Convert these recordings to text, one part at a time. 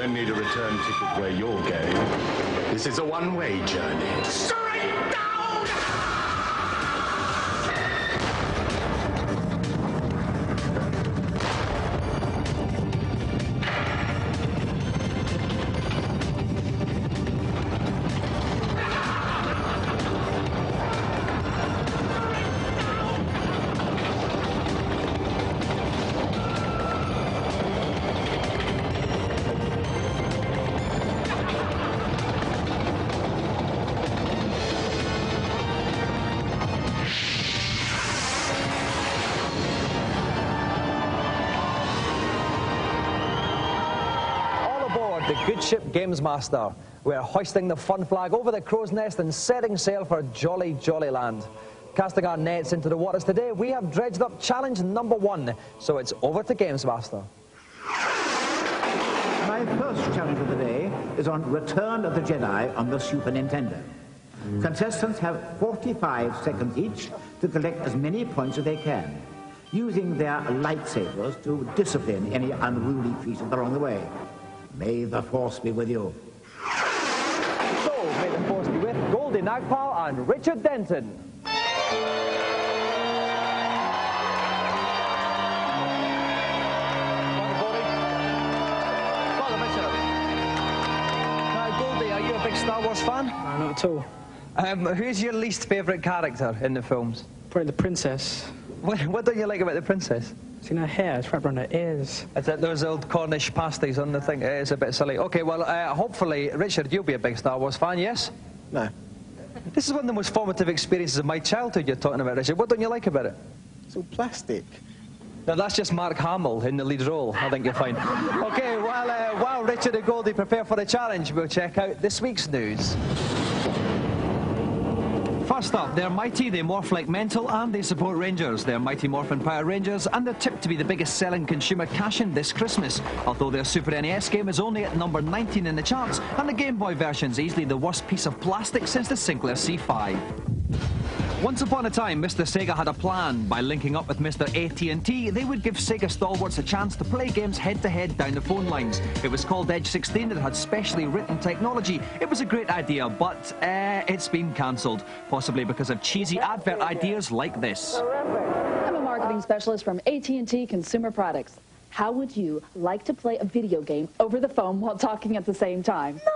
don't need a return ticket where you're going. This is a one-way journey. Straight down! The good ship Gamesmaster. We're hoisting the fun flag over the crow's nest and setting sail for jolly, jolly land. Casting our nets into the waters today, we have dredged up challenge number 1. So it's over to Gamesmaster. My first challenge of the day is on Return of the Jedi on the Super Nintendo. Contestants have 45 seconds each to collect as many points as they can, using their lightsabers to discipline any unruly creatures along the way. May the Force be with you. So, may the Force be with Goldie Nagpal and Richard Denton. Goldie, are you a big Star Wars fan? No, not at all. Who's your least favourite character in the films? Probably the princess. What don't you like about the princess? See her hair, it's wrapped around her ears. Is it those old Cornish pasties on the thing? It is a bit silly. Okay, well, hopefully, Richard, you'll be a big Star Wars fan, yes? No. This is one of the most formative experiences of my childhood you're talking about, Richard. What don't you like about it? It's all plastic. Now, that's just Mark Hamill in the lead role. I think you're fine. Okay, while Richard and Goldie prepare for the challenge, we'll check out this week's news. First up, they're mighty, they morph like mental, and they support Rangers. They're Mighty Morphin Power Rangers, and they're tipped to be the biggest selling consumer cash-in this Christmas. Although their Super NES game is only at number 19 in the charts, and the Game Boy version's easily the worst piece of plastic since the Sinclair C5. Once upon a time, Mr. Sega had a plan. By linking up with Mr. AT&T, they would give Sega stalwarts a chance to play games head-to-head down the phone lines. It was called Edge 16, it had specially written technology. It was a great idea, but it's been cancelled, possibly because of cheesy advert ideas like this. I'm a marketing specialist from AT&T Consumer Products. How would you like to play a video game over the phone while talking at the same time? No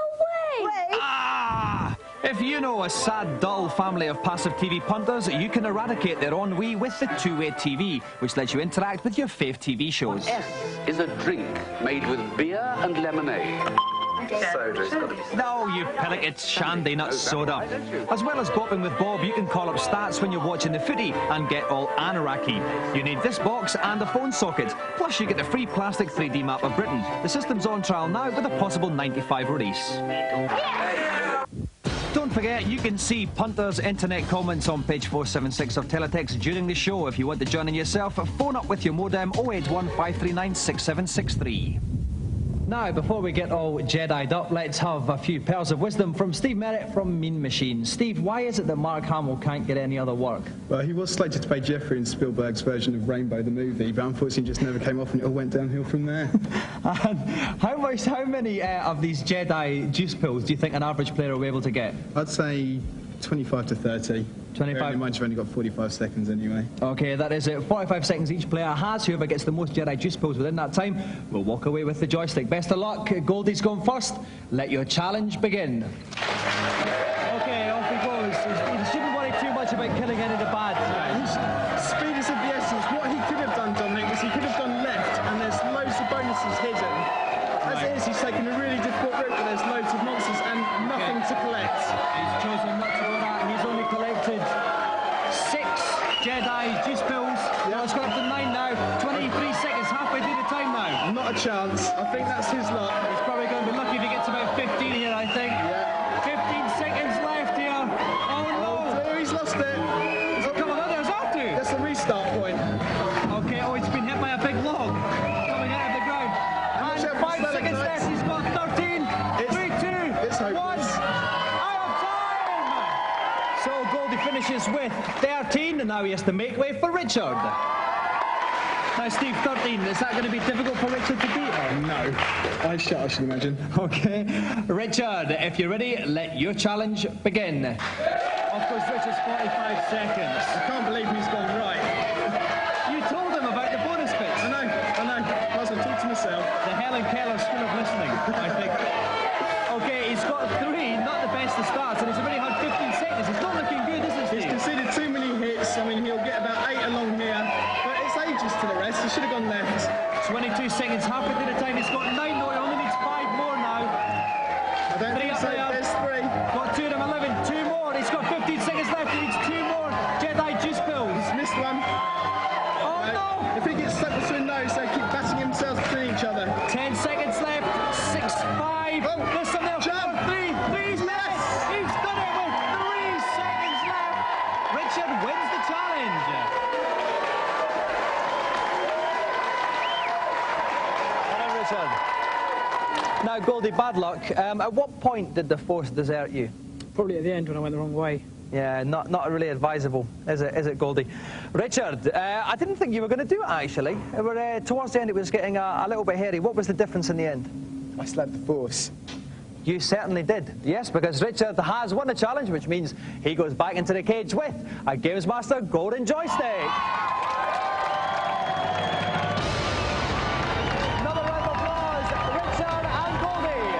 way! Ah! If you know a sad, dull family of passive TV punters, you can eradicate their ennui with the two-way TV, which lets you interact with your fave TV shows. S is a drink made with beer and lemonade. Soda's got to be... No, you pillock, it's shandy, not soda. As well as bopping with Bob, you can call up stats when you're watching the footy and get all anarchy. You need this box and a phone socket. Plus, you get the free plastic 3D map of Britain. The system's on trial now with a possible 95 release. Don't forget, you can see Punter's internet comments on page 476 of Teletext during the show. If you want to join in yourself, phone up with your modem 081 539 6763. Now, before we get all Jedi'd up, let's have a few pearls of wisdom from Steve Merritt from Mean Machine. Steve, why is it that Mark Hamill can't get any other work? Well, he was slated to play Jeffrey in Spielberg's version of Rainbow the movie, but unfortunately just never came off and it all went downhill from there. And how many of these Jedi juice pills do you think an average player will be able to get? I'd say 25 to 30. 25? You mind you've only got 45 seconds anyway. Okay, that is it. 45 seconds each player has. Whoever gets the most Jedi juice pills within that time will walk away with the joystick. Best of luck. Goldie's going first. Let your challenge begin. Okay, off he goes. He shouldn't worry too much about killing any of the bad guys. Speed is of the essence. What he could have done, Dominic, was he could have gone left, and there's loads of bonuses hidden. As it is, he's taken a really difficult route where there's loads of monsters and nothing to collect. He's chosen not to go that. He's only collected 6 Jedi juice pills. Yeah. Well, it's got up to 9 now. 23 seconds, halfway through the time now. Not a chance. I think that's his luck. He's probably going to be lucky if he gets about 15 here, I think. Yeah. 15 seconds left here. Oh, no. Oh, he's lost it. Has it come on? There's up to. That's the restart point. Okay, oh, he's been hit by a big log coming out of the ground. And 5 seconds left. He's got 13, 3, 2, it's 1. hopeless. Out of time! So Goldie finishes with 13, and now he has to make way for Richard. Now, Steve, 13, is that going to be difficult for Richard to beat? Or? No. I should imagine. Okay. Richard, if you're ready, let your challenge begin. Of course, Richard's 45 seconds. I can't believe he's gone right. You told him about the bonus bits. I know. I was going to talk to myself. The Helen Keller School of Listening, I think. Okay, he's got 3, not the best of starts, and he's already had 15 seconds. He's not looking good, is he, He's Steve? conceded too many hits. I mean, he'll get about 8 along here. But it's ages to the rest. He should have gone left. 22 seconds, halfway through the time. He's got 9, no, he only needs 5 more now. I don't 3 think up so. there. There's 3. Got 2 of them, 11, 2 more. He's got 15 seconds left. He needs 2 more Jedi juice pills. He's missed one. Oh no! If he gets stuck between those, they keep batting themselves between each other. 10 seconds left. 6, 5. Oh, There's some there. jump. 3. 3's left. He's done it with 3 seconds left. Richard wins the challenge. Well done, Richard. Now, Goldie, bad luck. At what point did the force desert you? Probably at the end when I went the wrong way. Yeah, not really advisable, is it, Goldie? Richard, I didn't think you were going to do it, actually. Towards the end, it was getting a little bit hairy. What was the difference in the end? I slapped the force. You certainly did, yes, because Richard has won the challenge, which means he goes back into the cage with a Gamesmaster golden joystick. Another round of applause, Richard and Goldie.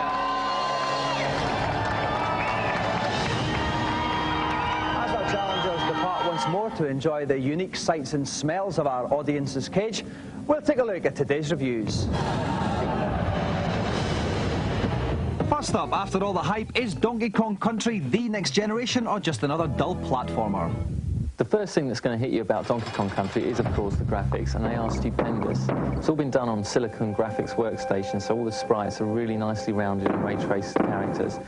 As our challengers depart once more to enjoy the unique sights and smells of our audience's cage, we'll take a look at today's reviews. First up, after all the hype, is Donkey Kong Country the next generation or just another dull platformer? The first thing that's going to hit you about Donkey Kong Country is, of course, the graphics, and they are stupendous. It's all been done on Silicon graphics workstations, so all the sprites are really nicely rounded and ray-traced characters.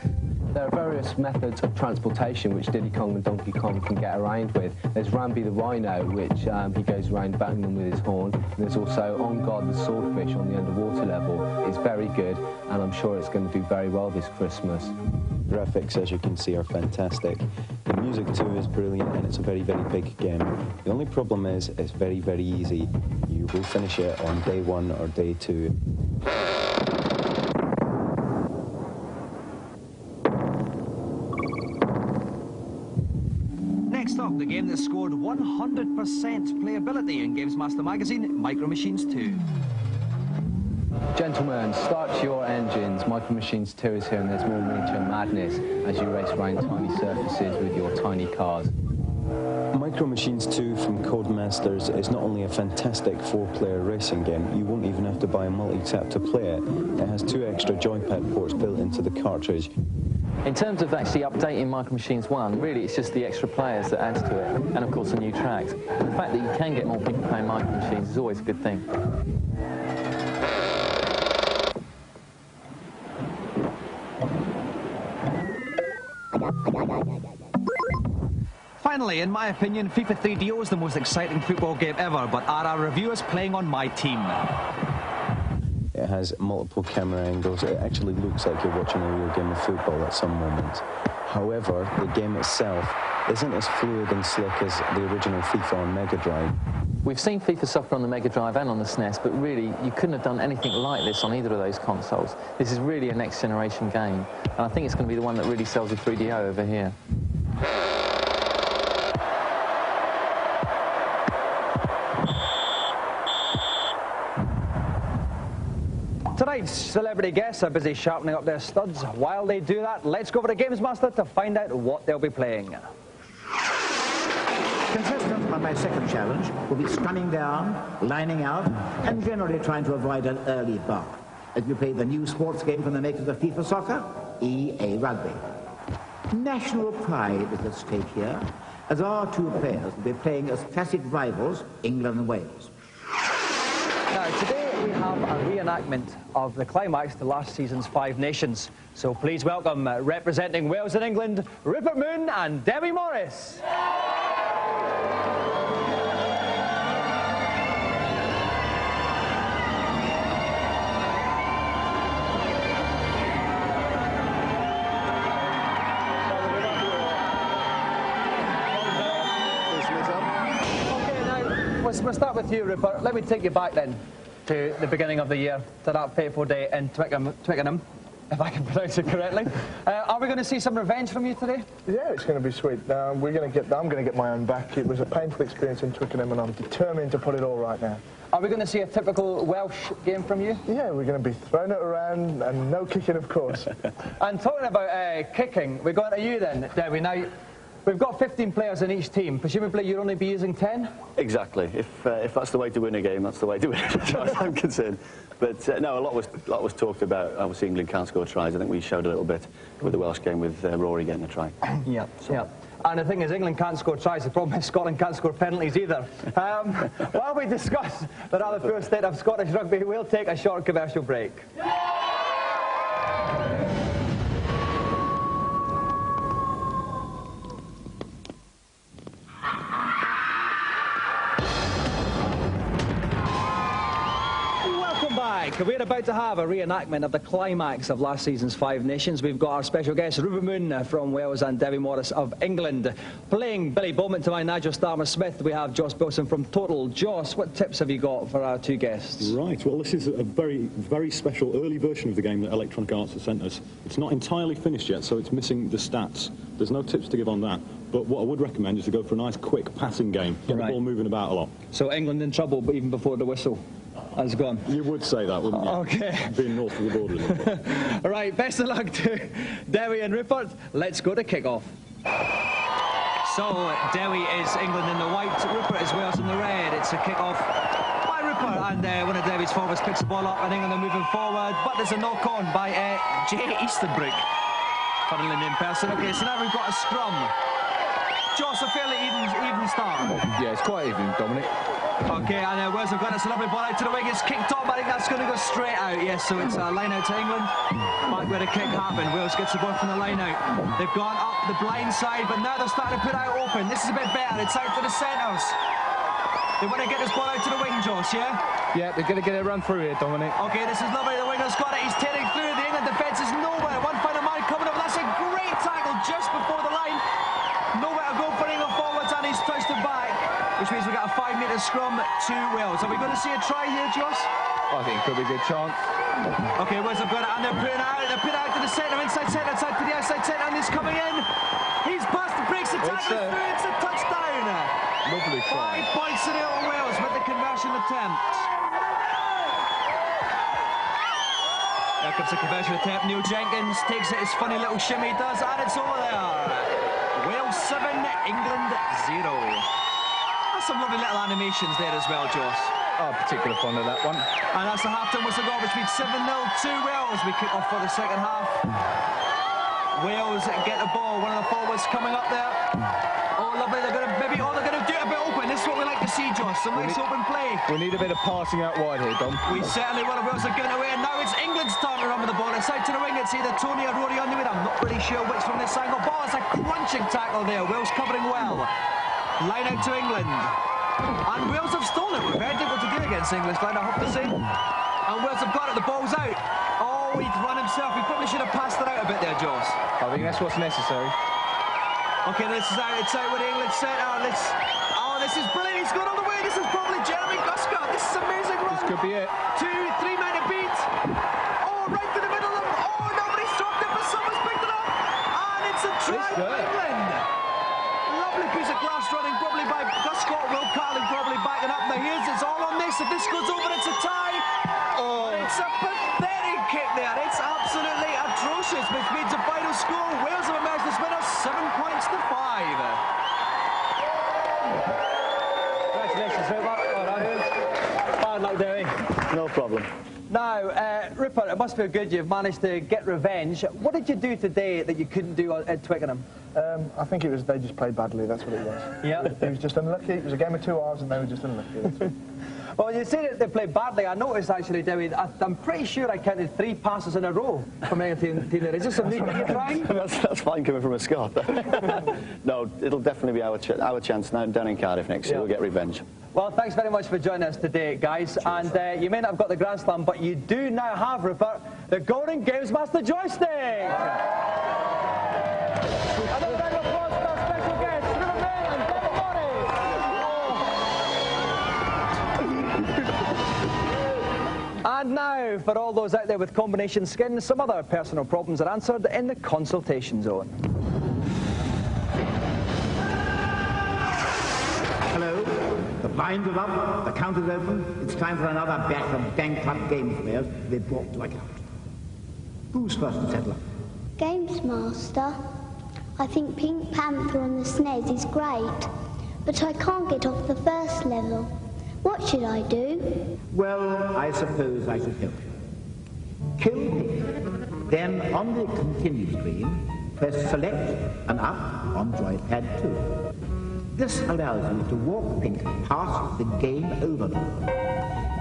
There are various methods of transportation which Diddy Kong and Donkey Kong can get around with. There's Rambi the Rhino, which he goes around banging them with his horn. And there's also On Guard the Swordfish on the underwater level. It's very good, and I'm sure it's going to do very well this Christmas. Graphics, as you can see, are fantastic. The music too is brilliant, and it's a very, very big game. The only problem is it's very, very easy. You will finish it on day 1 or day 2. Next up, the game that scored 100% playability in Gamesmaster magazine, Micro Machines 2. Gentlemen, start your engines. Micro Machines 2 is here, and there's more miniature madness as you race around tiny surfaces with your tiny cars. Micro Machines 2 from Codemasters is not only a fantastic 4-player racing game, you won't even have to buy a multi-tap to play it. It has 2 extra joypad ports built into the cartridge. In terms of actually updating Micro Machines 1, really it's just the extra players that adds to it, and of course the new tracks. The fact that you can get more people playing Micro Machines is always a good thing. Finally, in my opinion, FIFA 3DO is the most exciting football game ever, but are our reviewers playing on my team? It has multiple camera angles. It actually looks like you're watching a real game of football at some moments. However, the game itself isn't as fluid and slick as the original FIFA on Mega Drive. We've seen FIFA Soccer on the Mega Drive and on the SNES, but really, you couldn't have done anything like this on either of those consoles. This is really a next-generation game, and I think it's going to be the one that really sells the 3DO over here. Tonight's celebrity guests are busy sharpening up their studs. While they do that, let's go over to Gamesmaster to find out what they'll be playing. Contestants on my second challenge will be stunning down, lining out, and generally trying to avoid an early bar as we play the new sports game from the makers of FIFA Soccer, EA Rugby. National pride is at stake here, as our 2 players will be playing as classic rivals, England and Wales. Now, today we have a reenactment of the climax to last season's 5 Nations. So please welcome, representing Wales and England, Rupert Moon and Debbie Morris. we'll start with you, Rupert. Let me take you back then to the beginning of the year, to that fateful day in Twickenham, if I can pronounce it correctly. Are we going to see some revenge from you today? Yeah, it's going to be sweet. I'm going to get my own back. It was a painful experience in Twickenham, and I'm determined to put it all right now. Are we going to see a typical Welsh game from you? Yeah, we're going to be throwing it around and no kicking, of course. And talking about kicking, we're going to you then, Debbie. Now, we've got 15 players in each team. Presumably, you'll only be using 10? Exactly. If that's the way to win a game, that's the way to win it, as far as I'm concerned. But no, a lot was talked about. Obviously, England can't score tries. I think we showed a little bit with the Welsh game with Rory getting a try. Yeah, yeah. And the thing is, England can't score tries. The problem is Scotland can't score penalties either. While we discuss the rather poor state of Scottish rugby, we'll take a short commercial break. We're about to have a reenactment of the climax of last season's Five Nations. We've got our special guests, Rupert Moon from Wales and Debbie Morris of England. Playing Billy Bowman to my Nigel Starmer-Smith, we have Joss Bilson from Total. Joss, what tips have you got for our two guests? Right, well, this is a very, very special early version of the game that Electronic Arts has sent us. It's not entirely finished yet, so it's missing the stats. There's no tips to give on that. But what I would recommend is to go for a nice, quick passing game. Get the ball moving about a lot. So England in trouble, but even before the whistle has gone. You would say that, wouldn't you? Okay. Being north of the border. All right, best of luck to Dewi and Rupert. Let's go to kick-off. So, Dewi is England in the white, Rupert is Wales in the red. It's a kick-off by Rupert, and one of Dewi's forwards picks the ball up, and England are moving forward, but there's a knock-on by Jay Easterbrook. Funnily named person. Okay, so now we've got a scrum. Joss, a fairly even start. Yeah, it's quite even, Dominic. Okay, and Wales have got it. It's a lovely ball out to the wing. It's kicked off. I think that's going to go straight out. Yes, so it's a line out to England. Back where the kick happened. Wales gets the ball from the line out. They've gone up the blind side, but now they're starting to put out open. This is a bit better. It's out to the centres. They want to get this ball out to the wing, Joss, yeah? Yeah, they're going to get a run through here, Dominic. Okay, this is lovely. The winger's got it. He's tearing through. The England defence is nowhere. One final man coming up. That's a great tackle just before the line. Nowhere to go for England forwards, and he's touched it back, which means we've got a 5-metre scrum to Wales. Are we going to see a try here, Joss? I think it could be a good chance. Okay, Wales have got it, and they're putting it out to the centre, inside centre, outside to the outside centre, and he's coming in. He's past the breaks, the tackle through, it's a touchdown. Lovely try. 5 points to the old Wales with the conversion attempt. There comes the conversion attempt. Neil Jenkins takes it, his funny little shimmy does, and it's over there. Wales 7, England 0. That's some lovely little animations there as well, Joss. Oh, particular fond of that one. And that's the half-time whistle goal, which means 7-0 to Wales. We kick off for the second half. Wales get the ball. One of the forwards coming up there. Oh, lovely. They're going to they're going to do it a bit open. This is what we like to see, Joss. Some nice open play. We need a bit of passing out wide here, Dom. We certainly will. Wales are giving away, and now it's England's turn to run with the ball. It's out to the wing. It's either Tony or Rory under it. I'm not really sure which from this angle. Ball is a crunching tackle there. Wales covering well. Line out to England. And Wales have stolen it. Very difficult to do against English line, I hope to say. And Wales have got it. The ball's out. Oh, he'd run himself. He probably should have passed it out a bit there, Joss. I think that's what's necessary. Okay, this is out. It's out with England centre. Oh, this is brilliant. He's gone all the way. This is probably Jeremy Guscott. This is amazing run. This could be it. 2, 3 men to beat. Oh, right to the middle of them. Oh, nobody's dropped it, but someone's picked it up. And it's a try for England. Lovely piece of glass running, probably by Guscott. Will Carling probably backing up. Now here's it's all on this. If this goes over, it's a tie. Oh, it's a pathetic kick there. It's absolutely atrocious, which means the final score. Wales have emerged as winners, 7 points to 5. Congratulations, Rupert. Well done. Bad luck, Dewi. No problem. Now, Rupert, it must feel good you've managed to get revenge. What did you do today that you couldn't do at Twickenham? I think it was they just played badly, that's what it was. Yeah. It was just unlucky. It was a game of 2 hours and they were just unlucky. That's it. Well, you say that they played badly. I noticed, actually, Dewi, I'm pretty sure I counted 3 passes in a row from anything there. Is this a new thing you're trying? That's fine coming from a Scot. No, it'll definitely be our chance now down in Cardiff next year. We'll get revenge. Well, thanks very much for joining us today, guys. Cheers. And you may not have got the Grand Slam, but you do now have, Rupert, the Golden Gamesmaster joystick! Another round of applause for our special guests, Rupert Moon and Debbie Morris! And now, for all those out there with combination skin, some other personal problems are answered in the consultation zone. Hello, the blinds are up, the counter's open. It's time for another batch of bankrupt games players to be brought to account. Who's first to settle up? Gamesmaster, I think Pink Panther on the SNES is great, but I can't get off the first level. What should I do? Well, I suppose I should help you. Kill Pink. Then on the continue screen, press select and up on joypad 2. This allows you to walk Pink past the game overlord.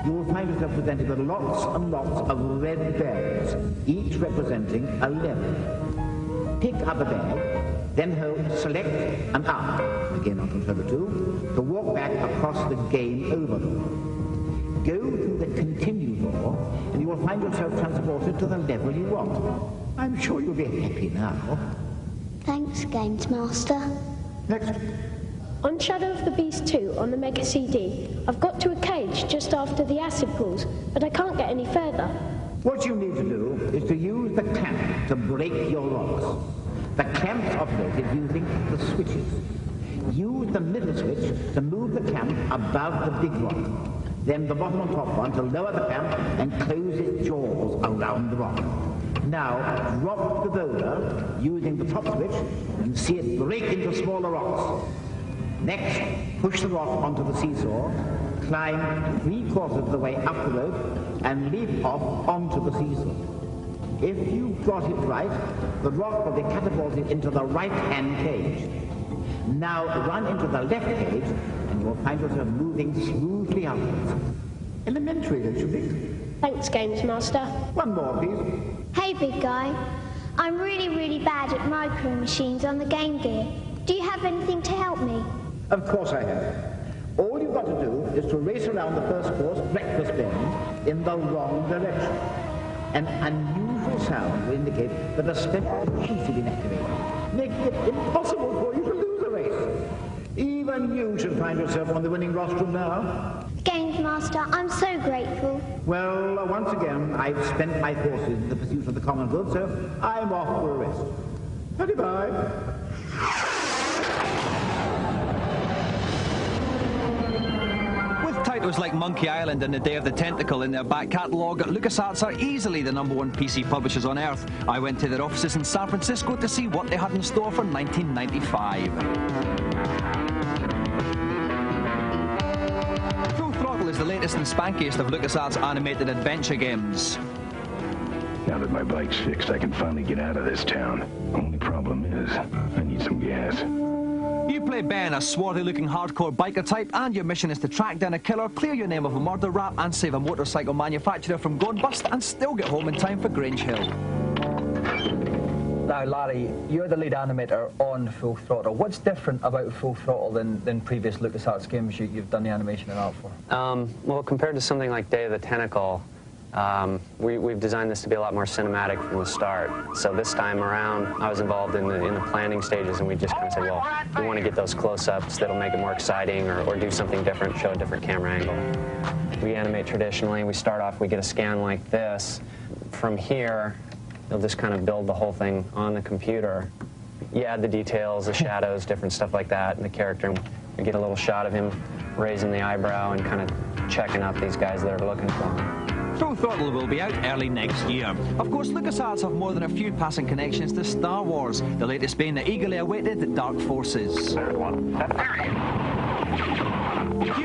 You will find yourself presented with lots and lots of red bags, each representing a level. Pick up a bag, then hold select and up, again on controller 2, to walk back across the game overlord. Go to the continue door, and you will find yourself transported to the level you want. I'm sure you'll be happy now. Thanks, Gamesmaster. Next. On Shadow of the Beast 2 on the Mega CD, I've got to a cage just after the acid pools, but I can't get any further. What you need to do is to use the clamp to break your rocks. The clamp's operated using the switches. Use the middle switch to move the clamp above the big rock. Then the bottom and top one to lower the clamp and close its jaws around the rock. Now drop the boulder using the top switch and see it break into smaller rocks. Next, push the rock onto the seesaw, climb 3/4 of the way up the rope, and leap off onto the seesaw. If you got it right, the rock will be catapulted into the right-hand cage. Now run into the left cage, and you will find yourself moving smoothly upwards. Elementary, don't you think? Thanks, Gamesmaster. One more, please. Hey, big guy. I'm really bad at micro machines on the Game Gear. Do you have anything to help me? Of course I have. All you've got to do is to race around the first course breakfast bin in the wrong direction. An unusual sound will indicate that a special key has been activated, making it impossible for you to lose a race. Even you should find yourself on the winning rostrum now. Gamesmaster, I'm so grateful. Well, once again, I've spent my forces in the pursuit of the common good, so I'm off for a rest. Bye-bye. Titles like Monkey Island and The Day of the Tentacle in their back catalogue, LucasArts are easily the #1 PC publishers on Earth. I went to their offices in San Francisco to see what they had in store for 1995. Full Throttle is the latest and spankiest of LucasArts animated adventure games. Now that my bike's fixed, I can finally get out of this town. Only problem is, I need some gas. You play Ben, a swarthy-looking hardcore biker type, and your mission is to track down a killer, clear your name of a murder rap, and save a motorcycle manufacturer from going bust, and still get home in time for Grange Hill. Now, Larry, you're the lead animator on Full Throttle. What's different about Full Throttle than previous LucasArts games you've done the animation and art for? Well, compared to something like Day of the Tentacle, we've designed this to be a lot more cinematic from the start. So this time around, I was involved in the planning stages, and we just kind of said, well, we want to get those close-ups that'll make it more exciting, or do something different, show a different camera angle. We animate traditionally. We start off, we get a scan like this. From here, you'll just kind of build the whole thing on the computer. You add the details, the shadows, different stuff like that, and the character. And we get a little shot of him raising the eyebrow and kind of checking out these guys that are looking for him. Full Throttle will be out early next year. Of course, LucasArts have more than a few passing connections to Star Wars, the latest being the eagerly awaited Dark Forces. You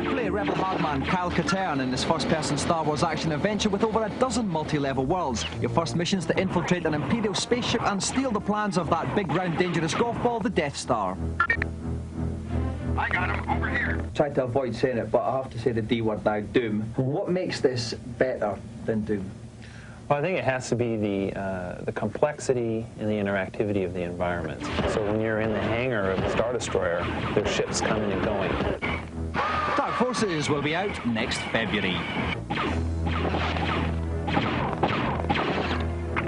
play Rebel hardman Kyle Katarn in this first-person Star Wars action adventure with over a dozen multi-level worlds. Your first mission is to infiltrate an Imperial spaceship and steal the plans of that big, round, dangerous golf ball, the Death Star. I got him over here. Tried to avoid saying it, but I have to say the D word now, Doom. What makes this better than Doom? Well, I think it has to be the complexity and the interactivity of the environment. So when you're in the hangar of the Star Destroyer, there's ships coming and going. Dark Forces will be out next February.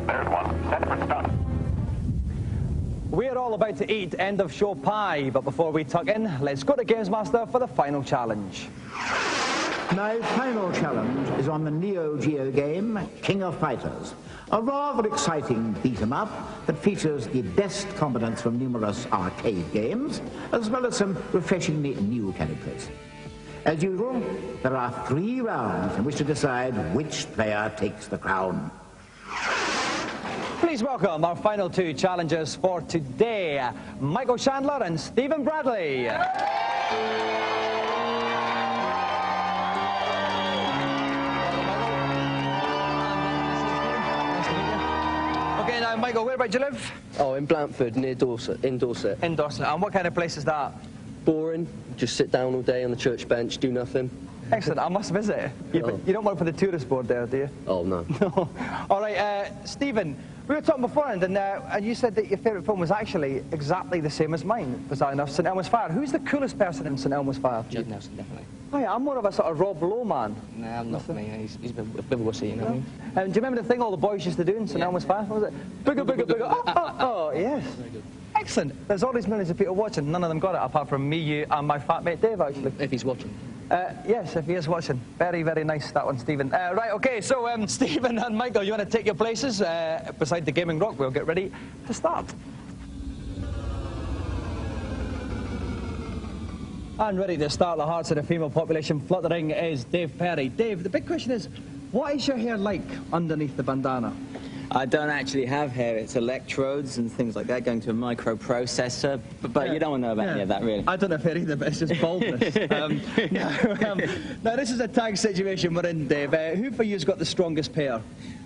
There's one. Set for stun. We're all about to eat end of show pie, but before we tuck in, let's go to Gamesmaster for the final challenge. My final challenge is on the Neo Geo game, King of Fighters, a rather exciting beat-em-up that features the best components from numerous arcade games, as well as some refreshingly new characters. As usual, there are 3 rounds in which to decide which player takes the crown. Please welcome our final 2 challengers for today, Michael Chandler and Stephen Bradley. Okay, now, Michael, where about you live? Oh, in Blandford, near Dorset, in Dorset. In Dorset. And what kind of place is that? Boring. Just sit down all day on the church bench, do nothing. Excellent. I must visit. You don't work for the tourist board there, do you? Oh, no. No. All right, Stephen, we were talking beforehand, and you said that your favourite film was actually exactly the same as mine, bizarre enough, St Elmo's Fire. Who's the coolest person in St Elmo's Fire? Judd Nelson, definitely. Oh, yeah, I'm more of a sort of Rob Lowe man. No, I'm not for me. He's a bit of a wussy, you know what I mean? Do you remember the thing all the boys used to do in St Elmo's Fire? What was it? Bigger, bigger, bigger. Oh, yes. Excellent. There's all these millions of people watching. None of them got it, apart from me, you, and my fat mate Dave, actually. If he's watching. Yes, if he is watching. Very, very nice, that one, Stephen. Right, OK, so Stephen and Michael, you want to take your places beside the gaming rock? We'll get ready to start. And ready to start the hearts of the female population fluttering is Dave Perry. Dave, the big question is, what is your hair like underneath the bandana? I don't actually have hair. It's electrodes and things like that going to a microprocessor. But you don't want to know about any of that, really. I don't have hair either, but it's just baldness. Now, this is a tag situation we're in, Dave. Who for you has got the strongest pair?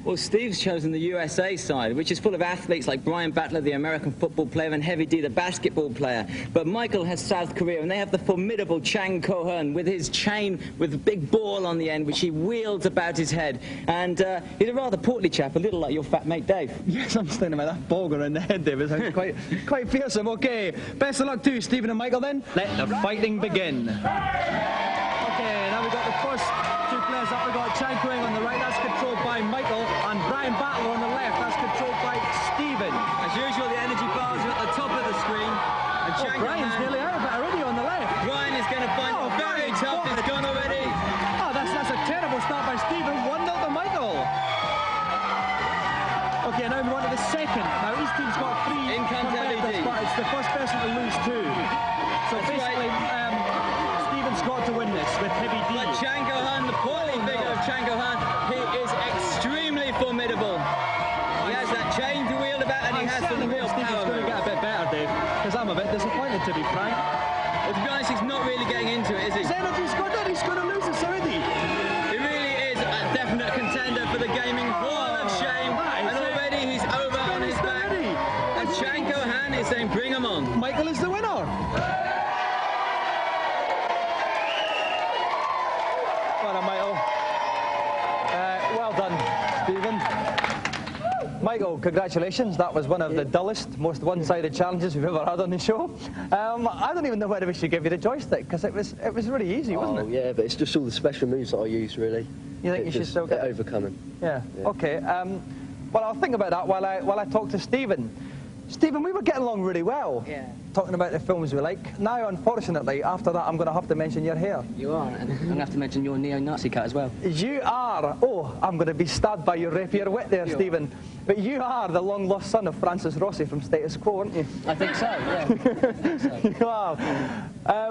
Well, Steve's chosen the USA side, which is full of athletes like Brian Battler, the American football player, and Heavy D, the basketball player. But Michael has South Korea, and they have the formidable Chang Ko-hun with his chain with a big ball on the end, which he wields about his head. And he's a rather portly chap, a little like your fat mate Dave. Yes, I'm thinking about that ball going in the head, Dave. It sounds quite fearsome. OK, best of luck to Stephen and Michael, then. Let the fighting begin. OK, now we've got the first 2 players up. We've got Chang Ko-hun on the right. That's controlled by Michael. And Brian Battler on the left. That's controlled by Stephen. As usual, the energy bars are at the top of the screen. And Chang Brian's nearly out of it already on the left. Brian is going to find it very tough. It's gone already. Oh, that's a terrible start by Stephen. 1-0 to Michael. OK, now we want to the second. Now, each team's got 3 in comes competitors, but it's the first person to lose 2. So that's basically, Stephen's got to win this with Heavy D. But Chang Ko-hun, the portly figure of Chang Ko-hun, he is extremely formidable. He has that chain to wield about, and he has some real Stephen's power. going to get a bit better, Dave, because I'm a bit disappointed, to be frank. Well, to be honest, he's not really getting into it, is he? His energy's got it. He's going to lose this already. He really is a definite contender for the gaming hall of shame, and already he's over on his back. And Chang Ko-hun is saying, bring him on. Michael is the winner. Well done, Michael. Well done, Stephen. Michael, congratulations. That was one of the dullest, most one-sided challenges we've ever had on the show. I don't even know whether we should give you the joystick, because it was really easy, wasn't it? Oh, yeah, but it's just all the special moves that I use, really. You think you should still get overcome them? Yeah. Okay. Well, I'll think about that while I talk to Stephen. Stephen, we were getting along really well. Yeah. Talking about the films we like. Now, unfortunately, after that, I'm going to have to mention your hair. You are, and I'm going to have to mention your neo-Nazi cut as well. You are. Oh, I'm going to be stabbed by your rapier wit there, Stephen. But you are the long-lost son of Francis Rossi from Status Quo, aren't you? I think so, yeah. I think so. You are.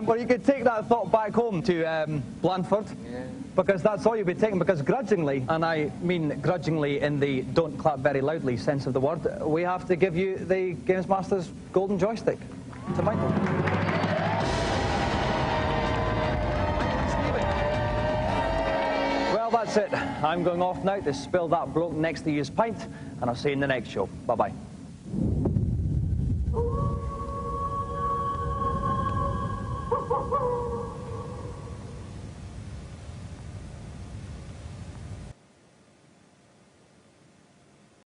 Well, you could take that thought back home to Blandford. Yeah. Because that's all you'll be taking, because grudgingly, and I mean grudgingly in the don't clap very loudly sense of the word, we have to give you the Gamesmaster's golden joystick to Michael. Well, that's it. I'm going off now to spill that bloke next to you's pint, and I'll see you in the next show. Bye-bye.